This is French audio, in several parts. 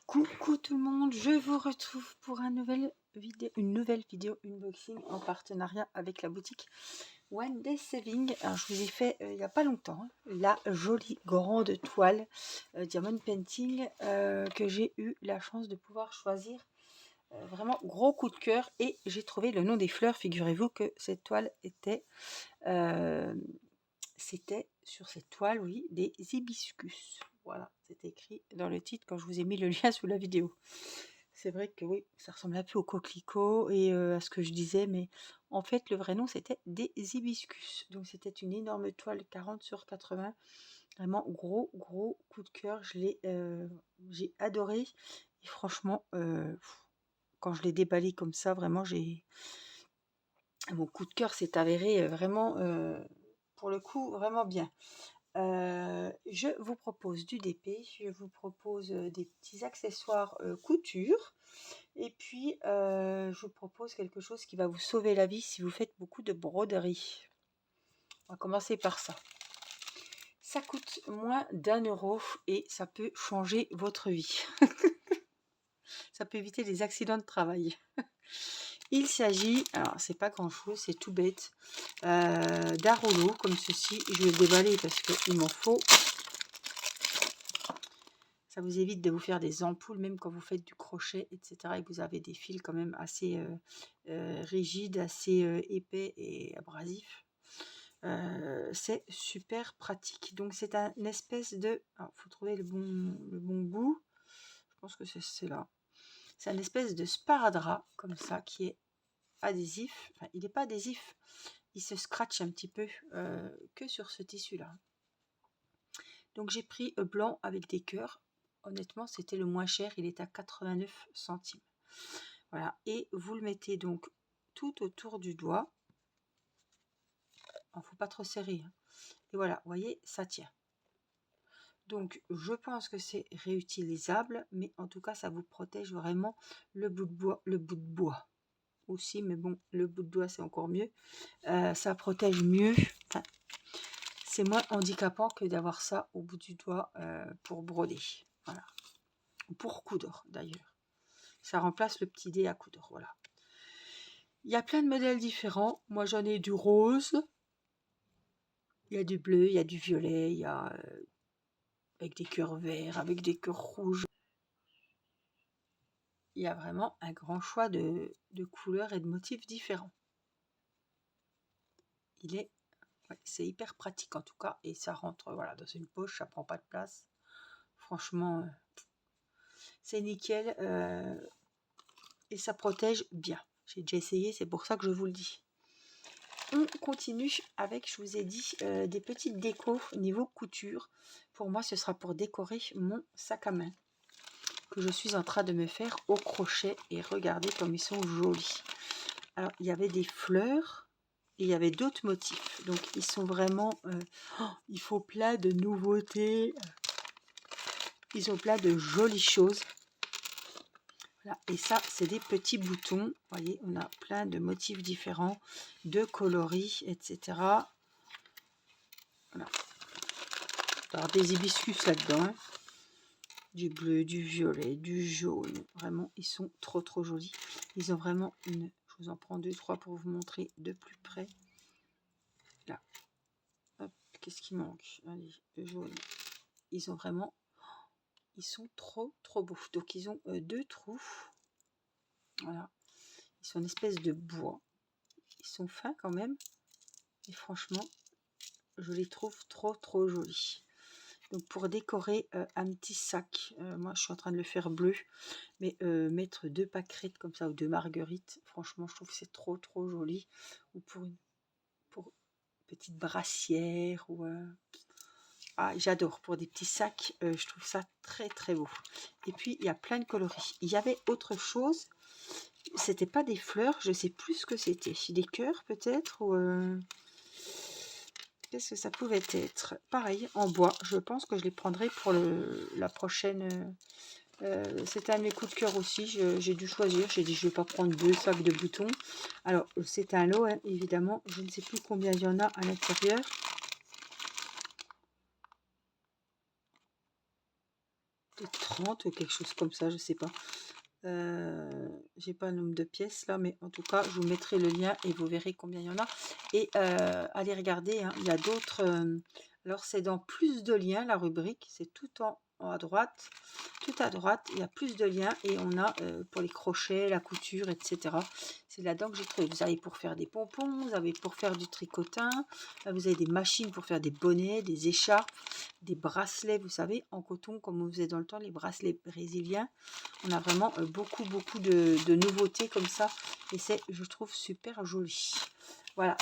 Coucou tout le monde, je vous retrouve pour une nouvelle vidéo unboxing en partenariat avec la boutique One Day Saving. Alors je vous ai fait il n'y a pas longtemps la jolie grande toile Diamond Painting que j'ai eu la chance de pouvoir choisir. Vraiment gros coup de cœur, et j'ai trouvé le nom des fleurs. Figurez-vous que cette toile était c'était sur cette toile, oui, des hibiscus. Voilà, c'est écrit dans le titre quand je vous ai mis le lien sous la vidéo. C'est vrai que oui, ça ressemble un peu au coquelicot et à ce que je disais, mais en fait le vrai nom c'était des hibiscus. Donc c'était une énorme toile 40 sur 80, vraiment gros coup de cœur. J'ai adoré, et franchement quand je l'ai déballé comme ça, vraiment mon coup de cœur s'est avéré vraiment pour le coup vraiment bien. Je vous propose du DP, je vous propose des petits accessoires couture, et puis je vous propose quelque chose qui va vous sauver la vie si vous faites beaucoup de broderie. On va commencer par ça. Ça coûte moins d'1 € et ça peut changer votre vie. Ça peut éviter les accidents de travail. Il s'agit, alors c'est pas grand chose, c'est tout bête, d'un rouleau comme ceci. Je vais le déballer parce qu'il m'en faut. Ça vous évite de vous faire des ampoules, même quand vous faites du crochet, etc. Et que vous avez des fils quand même assez rigides, assez épais et abrasifs. C'est super pratique. Donc c'est un espèce de... Il faut trouver le bon bout. Je pense que c'est là. C'est un espèce de sparadrap, comme ça, qui est adhésif. Enfin, il n'est pas adhésif. Il se scratche un petit peu que sur ce tissu-là. Donc j'ai pris blanc avec des cœurs. Honnêtement, c'était le moins cher, il est à 89 centimes. Voilà, et vous le mettez donc tout autour du doigt. Il ne faut pas trop serrer, hein. Et voilà, vous voyez, ça tient. Donc je pense que c'est réutilisable, mais en tout cas ça vous protège vraiment le bout de bois aussi, mais bon, le bout de doigt c'est encore mieux. Ça protège mieux, enfin, c'est moins handicapant que d'avoir ça au bout du doigt pour broder. Voilà. Pour coudre d'ailleurs. Ça remplace le petit dé à coudre, voilà. Il y a plein de modèles différents. Moi j'en ai du rose, il y a du bleu, il y a du violet, il y a avec des cœurs verts, avec des cœurs rouges. Il y a vraiment un grand choix de couleurs et de motifs différents. C'est hyper pratique en tout cas, et ça rentre voilà dans une poche, ça prend pas de place. Franchement, c'est nickel et ça protège bien. J'ai déjà essayé, c'est pour ça que je vous le dis. On continue avec, je vous ai dit, des petites décos niveau couture. Pour moi, ce sera pour décorer mon sac à main que je suis en train de me faire au crochet. Et regardez comme ils sont jolis. Alors, il y avait des fleurs et il y avait d'autres motifs. Donc, ils sont vraiment... il faut plein de nouveautés. Ils ont plein de jolies choses. Voilà. Et ça, c'est des petits boutons. Vous voyez, on a plein de motifs différents, de coloris, etc. Voilà. Alors, des hibiscus là-dedans. Hein. Du bleu, du violet, du jaune. Vraiment, ils sont trop jolis. Ils ont vraiment une... Je vous en prends 2-3 pour vous montrer de plus près. Là. Hop, qu'est-ce qui manque? Allez, le jaune. Ils ont vraiment... Ils sont trop beaux. Donc, ils ont 2 trous. Voilà. Ils sont une espèce de bois. Ils sont fins quand même. Et franchement, je les trouve trop jolis. Donc pour décorer un petit sac, moi je suis en train de le faire bleu, mais mettre 2 pâquerettes comme ça ou 2 marguerites, franchement je trouve que c'est trop joli. Ou pour une petite brassière, ou j'adore pour des petits sacs, je trouve ça très beau. Et puis il y a plein de coloris. Il y avait autre chose, c'était pas des fleurs, je sais plus ce que c'était, des cœurs peut-être, ou qu'est-ce que ça pouvait être? Pareil, en bois. Je pense que je les prendrai pour la prochaine. C'était un de mes coups de cœur aussi. J'ai dû choisir. J'ai dit, je ne vais pas prendre 2 sacs de boutons. Alors, c'est un lot, hein, évidemment. Je ne sais plus combien il y en a à l'intérieur. De 30 ou quelque chose comme ça, je sais pas. J'ai pas le nombre de pièces là, mais en tout cas, je vous mettrai le lien et vous verrez combien il y en a. Et allez regarder, hein, il y a d'autres. Alors, c'est dans plus de liens, la rubrique, c'est tout en à droite. Tout à droite, il y a plus de liens et on a pour les crochets, la couture, etc. C'est là-dedans que j'ai trouvé. Vous avez pour faire des pompons, vous avez pour faire du tricotin, vous avez des machines pour faire des bonnets, des écharpes, des bracelets, vous savez, en coton, comme on faisait dans le temps, les bracelets brésiliens. On a vraiment beaucoup de nouveautés comme ça et c'est, je trouve, super joli. Voilà.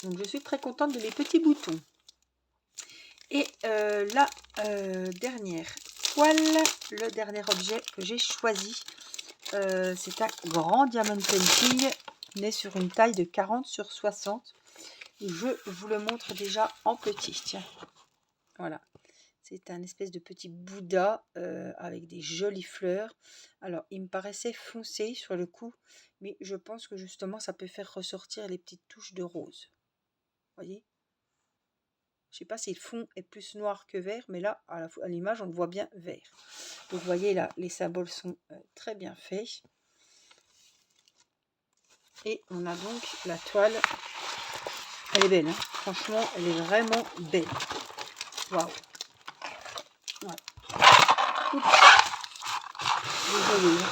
Donc, je suis très contente de mes petits boutons. Et la dernière toile, le dernier objet que j'ai choisi, c'est un grand diamond painting né sur une taille de 40 sur 60. Je vous le montre déjà en petit. Tiens, voilà. C'est un espèce de petit Bouddha avec des jolies fleurs. Alors, il me paraissait foncé sur le coup, mais je pense que justement, ça peut faire ressortir les petites touches de rose. Voyez ? Je ne sais pas si le fond est plus noir que vert, mais là, à l'image, on le voit bien vert. Donc, vous voyez là, les symboles sont très bien faits. Et on a donc la toile. Elle est belle, hein. Franchement, elle est vraiment belle. Waouh. Ouais. Désolée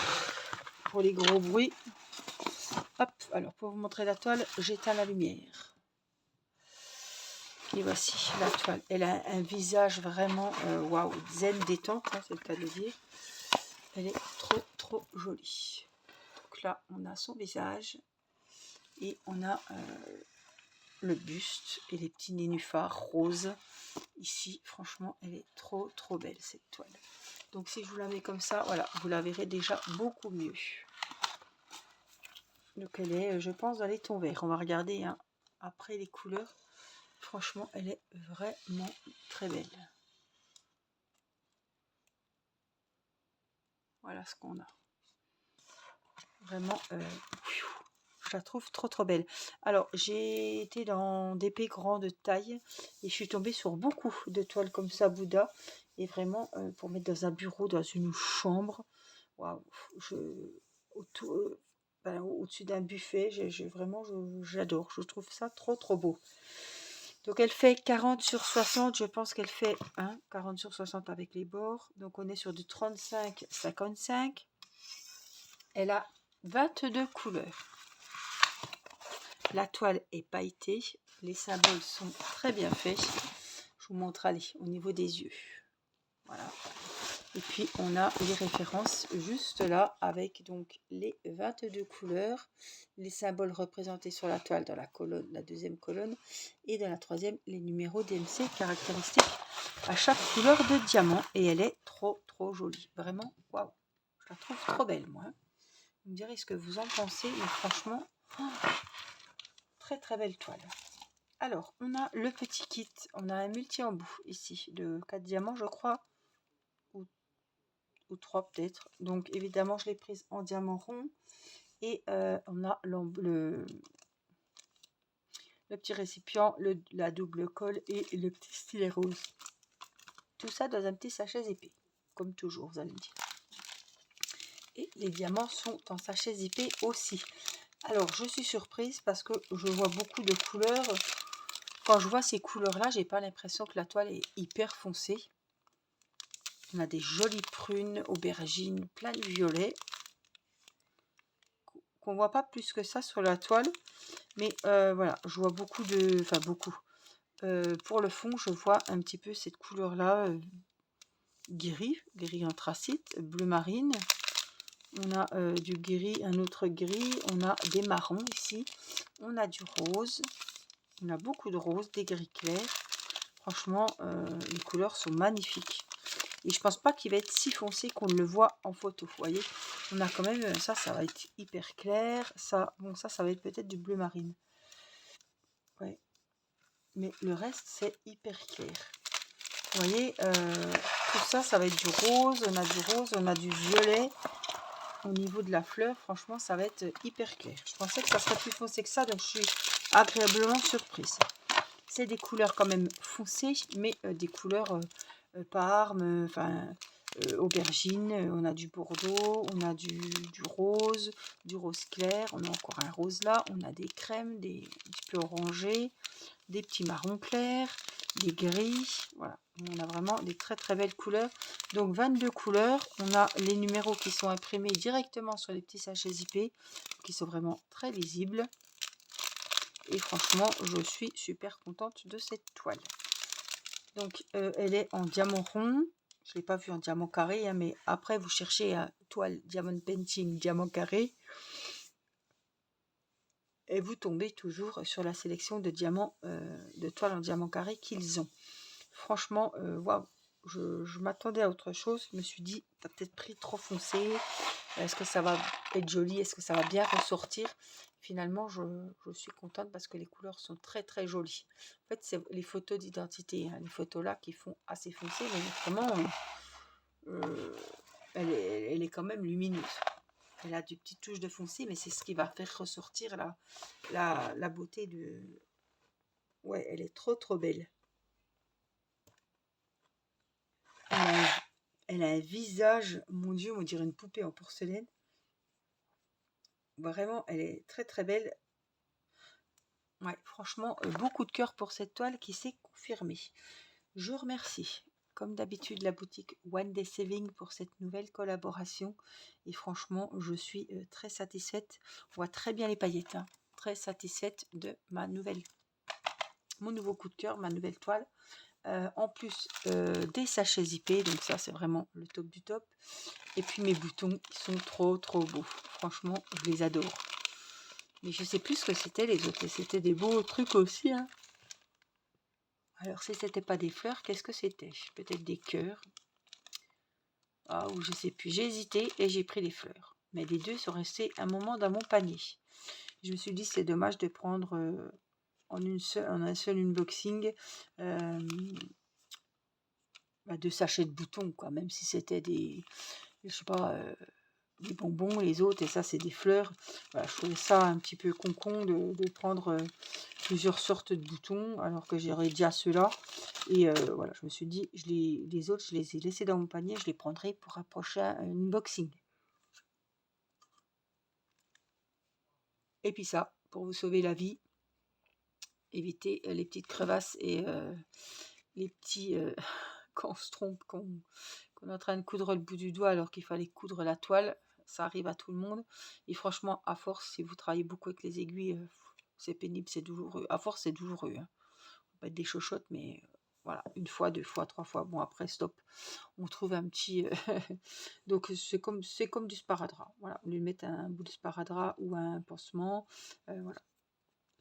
pour les gros bruits. Hop, alors pour vous montrer la toile, j'éteins la lumière. Et voici la toile. Elle a un visage vraiment waouh, zen, détente, hein, c'est le cas de dire. Elle est trop jolie. Donc là, on a son visage et on a le buste et les petits nénuphars roses. Ici, franchement, elle est trop belle cette toile. Donc si je vous la mets comme ça, voilà, vous la verrez déjà beaucoup mieux. Donc elle est, je pense, dans les tons verts. On va regarder hein, après les couleurs. Franchement, elle est vraiment très belle. Voilà ce qu'on a. Vraiment, je la trouve trop belle. Alors, j'ai été dans des d'épais grande taille et je suis tombée sur beaucoup de toiles comme ça, Bouddha. Et vraiment, pour mettre dans un bureau, dans une chambre, waouh, au-dessus d'un buffet, vraiment, j'adore. Je trouve ça trop beau. Donc, elle fait 40 sur 60. Je pense qu'elle fait 40 sur 60 avec les bords. Donc, on est sur du 35-55. Elle a 22 couleurs. La toile est pailletée. Les symboles sont très bien faits. Je vous montre, allez, au niveau des yeux. Voilà. Et puis, on a les références juste là avec donc les 22 couleurs. Les symboles représentés sur la toile dans la colonne, la deuxième colonne. Et dans la troisième, les numéros DMC caractéristiques à chaque couleur de diamant. Et elle est trop jolie. Vraiment, waouh. Je la trouve trop belle, moi. Vous me direz ce que vous en pensez. Mais franchement, très belle toile. Alors, on a le petit kit. On a un multi-embout ici de 4 diamants, je crois. Ou 3 peut-être. Donc, évidemment, je l'ai prise en diamant rond. Et on a le petit récipient, la double colle et le petit stylet rose. Tout ça dans un petit sachet épais. Comme toujours, vous allez me dire. Et les diamants sont en sachet épais aussi. Alors, je suis surprise parce que je vois beaucoup de couleurs. Quand je vois ces couleurs-là, j'ai pas l'impression que la toile est hyper foncée. On a des jolies prunes, aubergines, plein de violets. Qu'on voit pas plus que ça sur la toile. Mais voilà, je vois beaucoup de... Enfin, beaucoup. Pour le fond, je vois un petit peu cette couleur-là. Gris anthracite, bleu marine. On a du gris, un autre gris. On a des marrons ici. On a du rose. On a beaucoup de rose, des gris clairs. Franchement, les couleurs sont magnifiques. Et je pense pas qu'il va être si foncé qu'on le voit en photo. Vous voyez, on a quand même ça va être hyper clair. Ça, bon, ça va être peut-être du bleu marine. Ouais. Mais le reste, c'est hyper clair. Vous voyez, tout ça, ça va être du rose. On a du rose, on a du violet. Au niveau de la fleur, franchement, ça va être hyper clair. Je pensais que ça serait plus foncé que ça, donc je suis agréablement surprise. C'est des couleurs quand même foncées, mais des couleurs pas armes, enfin aubergine, on a du bordeaux, on a du rose clair, on a encore un rose là, on a des crèmes, un petit peu orangés, des petits marrons clairs, des gris, voilà, on a vraiment des très très belles couleurs. Donc 22 couleurs, on a les numéros qui sont imprimés directement sur les petits sachets zippés, qui sont vraiment très lisibles. Et franchement, je suis super contente de cette toile. Donc elle est en diamant rond. Je ne l'ai pas vu en diamant carré, hein, mais après vous cherchez un toile diamond painting diamant carré et vous tombez toujours sur la sélection de diamants, de toiles en diamant carré qu'ils ont. Franchement, waouh, je m'attendais à autre chose. Je me suis dit, t'as peut-être pris trop foncé. Est-ce que ça va être joli? Est-ce que ça va bien ressortir? Finalement, je suis contente parce que les couleurs sont très très jolies. En fait, c'est les photos d'identité, hein, les photos là qui font assez foncé, mais autrement, elle est quand même lumineuse. Elle a des petites touches de foncé, mais c'est ce qui va faire ressortir la beauté de... Ouais, elle est trop trop belle. Elle a un visage, mon Dieu, on dirait une poupée en porcelaine. Vraiment, elle est très très belle. Ouais, franchement, beaucoup de cœur pour cette toile qui s'est confirmée. Je remercie, comme d'habitude, la boutique One Day Saving pour cette nouvelle collaboration. Et franchement, je suis très satisfaite. On voit très bien les paillettes, hein. Très satisfaite de mon nouveau coup de cœur, ma nouvelle toile. En plus des sachets zippés, donc ça c'est vraiment le top du top. Et puis mes boutons, ils sont trop trop beaux. Franchement, je les adore. Mais je sais plus ce que c'était les autres. C'était des beaux trucs aussi, hein. Alors si c'était pas des fleurs, qu'est-ce que c'était? Peut-être des cœurs. Ah, ou je sais plus. J'ai hésité et j'ai pris les fleurs. Mais les deux sont restés un moment dans mon panier. Je me suis dit c'est dommage de prendre en un seul unboxing deux sachets de boutons, quoi. Même si c'était des, je sais pas, des bonbons, les autres, et ça c'est des fleurs. Voilà, je trouvais ça un petit peu con de prendre plusieurs sortes de boutons alors que j'aurais déjà ceux-là. Et voilà, je me suis dit, les autres, je les ai laissés dans mon panier, je les prendrai pour un prochain unboxing. Et puis ça, pour vous sauver la vie, éviter les petites crevasses et les petits... quand on se trompe, qu'on est en train de coudre le bout du doigt alors qu'il fallait coudre la toile, ça arrive à tout le monde. Et franchement, à force, si vous travaillez beaucoup avec les aiguilles, c'est pénible, c'est douloureux. À force, c'est douloureux, hein. On va être des chochottes, mais voilà, une fois, deux fois, trois fois. Bon, après, stop. On trouve un petit... Donc, c'est comme du sparadrap. Voilà, on lui met un bout de sparadrap ou un pansement. Voilà.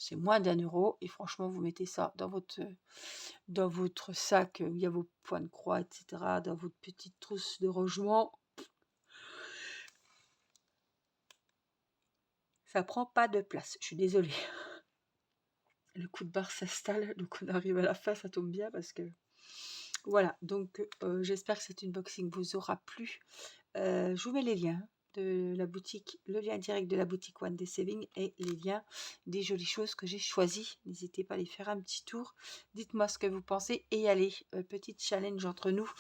C'est moins d'1 € et franchement, vous mettez ça dans votre sac où il y a vos points de croix, etc., dans votre petite trousse de rangement. Ça prend pas de place, je suis désolée. Le coup de barre s'installe, donc on arrive à la fin, ça tombe bien parce que... Voilà, donc j'espère que cet unboxing vous aura plu. Je vous mets les liens de la boutique, le lien direct de la boutique One Day Saving et les liens des jolies choses que j'ai choisies. N'hésitez pas à aller faire un petit tour. Dites-moi ce que vous pensez et allez, petit challenge entre nous.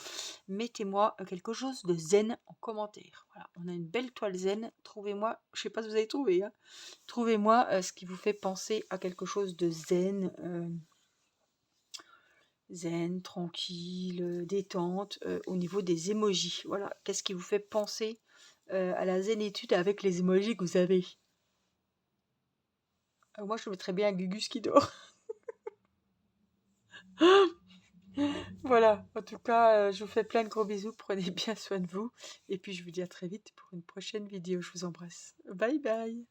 Mettez-moi quelque chose de zen en commentaire. Voilà, on a une belle toile zen. Trouvez-moi, je sais pas si vous avez trouvé, hein. Trouvez-moi ce qui vous fait penser à quelque chose de zen. Zen, tranquille, détente, au niveau des emojis. Voilà, qu'est-ce qui vous fait penser à la zénitude avec les emojis que vous avez? Moi, je mettrais bien un Gugus qui dort. Voilà, en tout cas, je vous fais plein de gros bisous, prenez bien soin de vous, et puis je vous dis à très vite pour une prochaine vidéo. Je vous embrasse. Bye bye.